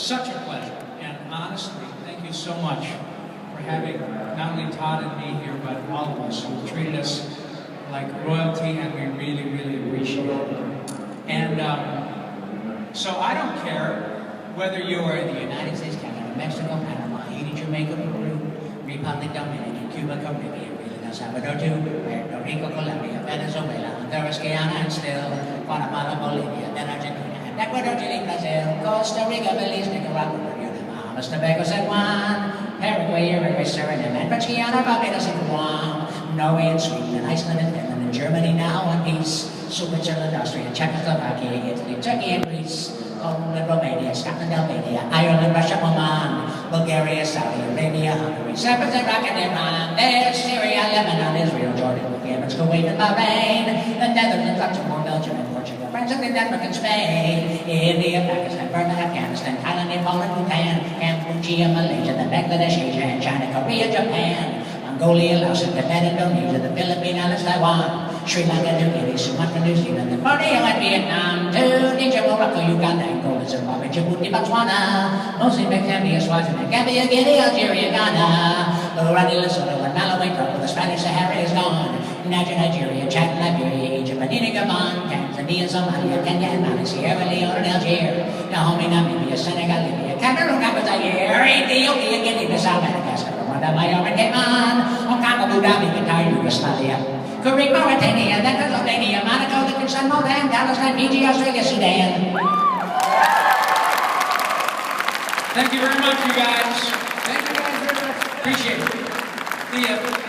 such a pleasure. And honestly, thank you so much for having not only Todd and me here, but all of us. You've treated us like royalty, and we really, really appreciate it. And so I don't care whether you are in the United States, Canada, Mexico, Panama, Haiti, Jamaica, Peru, Republic Dominican, Cuba, Caribbean, El Salvador, Puerto Rico, Colombia, Venezuela, Honduras, Guyana, and still Guatemala, Bolivia, then Argentina, and Ecuador, Chile, Brazil, Costa Rica, Belize, Nicaragua, Bermuda, Bahamas, Tobago, San Juan, Paraguay, Uruguay, Suriname, and French Guiana, Barbados, and Guam, Norway, and Sweden, and Iceland, and Finland, and Germany now, and peace, Switzerland, Austria, Czechoslovakia, Italy, Turkey, and Greece, Poland, Romania, Scotland, Albania, Ireland, Russia, Oman, Bulgaria, Saudi Arabia, Hungary, Cyprus, Iraq, and Iran. There's Syria, Lebanon, Israel, Jordan, Yemen, Kuwait, and Bahrain, the Netherlands, Luxembourg, Belgium, and Portugal, France, and Denmark, and Spain, India, Pakistan, Burma, Afghanistan, Thailand, Nepal, and Bhutan, Cambodia, Malaysia, the Bangladesh, Asia, and China, Korea, Japan, Mongolia, Laos, and Tibet, Indonesia, the Philippine Islands, Taiwan, Sri Lanka, New Guinea, Sumatra, New Zealand, the Borneo, and Vietnam, Tunisia, Morocco, Uganda, Angola, Zimbabwe, Djibouti, Botswana, Mozambique, Zambia, Swaziland, Gambia, Guinea, Algeria, Ghana, Burundi, Lesotho, and Malawi, Togo, the Spanish Sahara is gone, Nigeria, Chad, Liberia, Egypt, Benin, Gabon, Tanzania, Somalia, Kenya, and Mali, Sierra Leone, and Algeria, Dahomey, Namibia, Senegal, Libya, Cameroon, Gabon, Zaire, Ethiopia, Guinea, Bissau, Madagascar, Rwanda, Myanmar, Cayman, Hong Kong, Abu Dhabi, Qatar, Yugoslavia, Korea, Mauritania, then Albania, Monaco, Liechtenstein, Moldavia, Dallas, Fiji, Australia, Sudan. Thank you very much, you guys. Thank you guys very much. Appreciate it. See ya.